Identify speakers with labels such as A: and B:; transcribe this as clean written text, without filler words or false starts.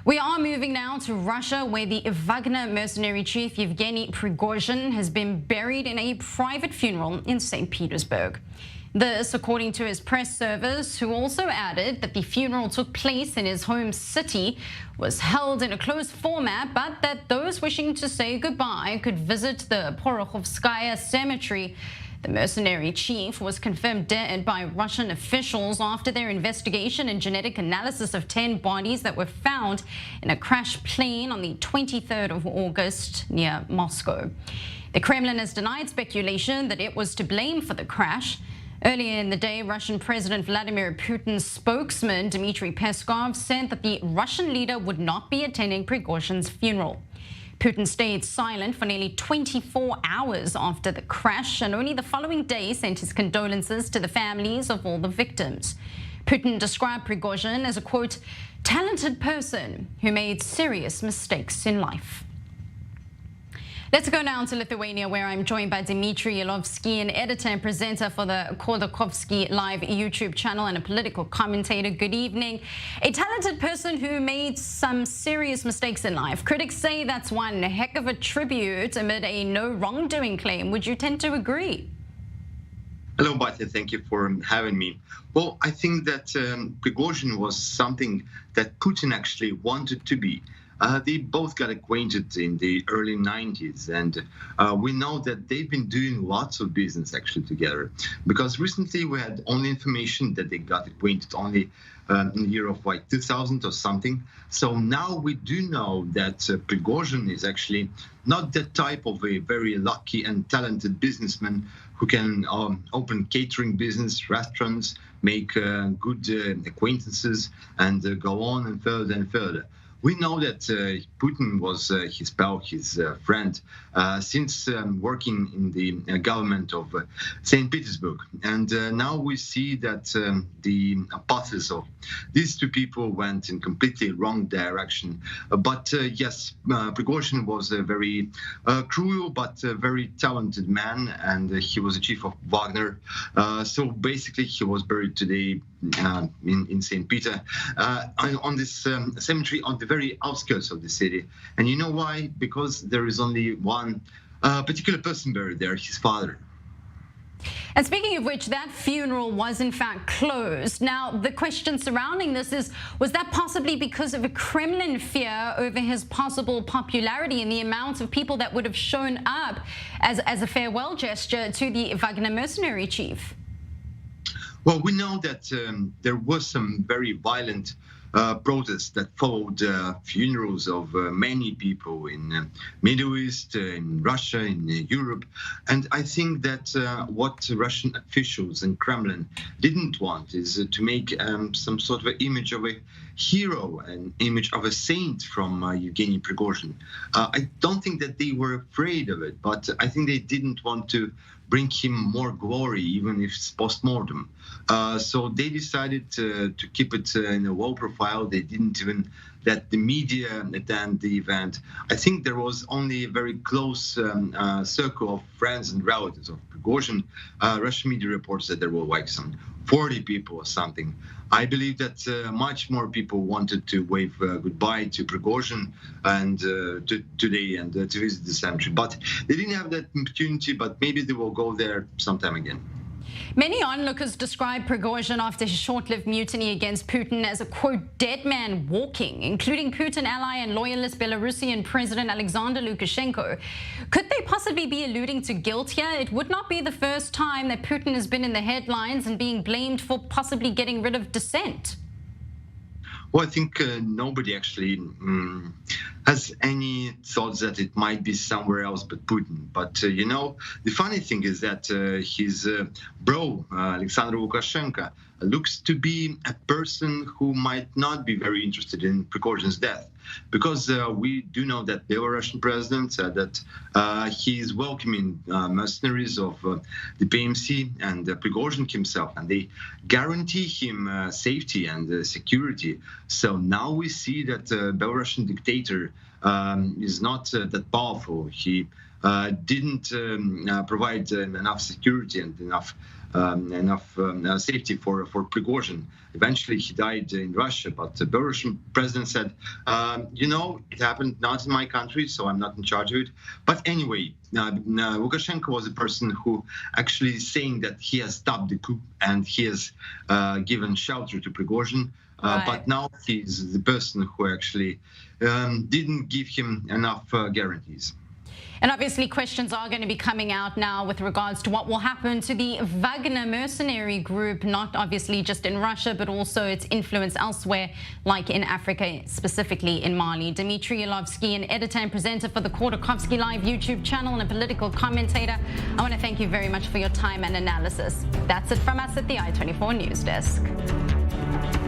A: We are moving now to Russia, where the Wagner mercenary chief Yevgeny Prigozhin has been buried in a private funeral in St. Petersburg. This, according to his press service, who also added that the funeral took place in his home city, was held in a closed format, but that those wishing to say goodbye could visit the Khodorkovsky cemetery. The mercenary chief was confirmed dead by Russian officials after their investigation and genetic analysis of 10 bodies that were found in a crashed plane on the 23rd of August near Moscow. The Kremlin has denied speculation that it was to blame for the crash. Earlier in the day, Russian President Vladimir Putin's spokesman, Dmitrii said that the Russian leader would not be attending Prigozhin's funeral. Putin stayed silent for nearly 24 hours after the crash, and only the following day sent his condolences to the families of all the victims. Putin described Prigozhin as a, quote, talented person who made serious mistakes in life. Let's go now to Lithuania, where I'm joined by Dmitrii, Elovskii, an editor and presenter for the Khodorkovsky live YouTube channel and a political commentator. Good evening. A talented person who made some serious mistakes in life. Critics say that's one heck of a tribute amid a no wrongdoing claim. Would you tend to agree?
B: Hello, Batya. Thank you for having me. Well, I think that Prigozhin was something that Putin actually wanted to be. They both got acquainted in the early 90s, and we know that they've been doing lots of business actually together, because recently we had only information that they got acquainted only in the year of like 2000 or something. So now we do know that Prigozhin is actually not that type of a very lucky and talented businessman who can open catering business, restaurants, make good acquaintances, and go on and further and further. We know that Putin was his pal, his friend, since working in the government of St. Petersburg. And now we see that the paths of these two people went in completely wrong direction. But yes, Prigozhin was a very cruel but very talented man, and he was the chief of Wagner. So basically, he was buried today in St. Peter on this cemetery on the very outskirts of the city. And you know why? Because there is only one particular person buried there, his father.
A: And speaking of which, that funeral was in fact closed. Now, the question surrounding this is, was that possibly because of a Kremlin fear over his possible popularity and the amount of people that would have shown up as a farewell gesture to the Wagner mercenary chief?
B: Well, we know that there was some very violent protests that followed funerals of many people in Middle East, in Russia, in Europe. And I think that what Russian officials and Kremlin didn't want is to make some sort of image of a hero, an image of a saint from Yevgeny Prigozhin. I don't think that they were afraid of it, but I think they didn't want to bring him more glory, even if it's post-mortem. So they decided to keep it in a low profile. They didn't even let the media attend the event. I think there was only a very close circle of friends and relatives of Prigozhin. Russian media reports that there were like some 40 people or something. I believe that much more people wanted to wave goodbye to Prigozhin and today and to visit the cemetery. But they didn't have that opportunity, but maybe they will go there sometime again.
A: Many onlookers describe Prigozhin after his short-lived mutiny against Putin as a, quote, dead man walking, including Putin ally and loyalist Belarusian President Alexander Lukashenko. Could they possibly be alluding to guilt here? It would not be the first time that Putin has been in the headlines and being blamed for possibly getting rid of dissent.
B: Well, I think nobody actually has any thoughts that it might be somewhere else but Putin. But, you know, the funny thing is that his bro, Alexander Lukashenko, looks to be a person who might not be very interested in Prigozhin's death, because we do know that the Belarusian president said that he is welcoming mercenaries of the PMC and Prigozhin himself, and they guarantee him safety and security. So now we see that the Belarusian dictator is not that powerful. He didn't provide enough security and enough enough safety for Prigozhin. Eventually, he died in Russia, but the Belarusian president said, it happened not in my country, so I'm not in charge of it. But anyway, Lukashenko was a person who actually saying that he has stopped the coup and he has given shelter to Prigozhin.
A: Right.
B: But now he's the person who actually didn't give him enough guarantees.
A: And obviously questions are going to be coming out now with regards to what will happen to the Wagner mercenary group, not obviously just in Russia, but also its influence elsewhere, like in Africa, specifically in Mali. Dmitrii Elovskii, an editor and presenter for the Khodorkovsky Live YouTube channel and a political commentator, I want to thank you very much for your time and analysis. That's it from us at the I-24 News Desk.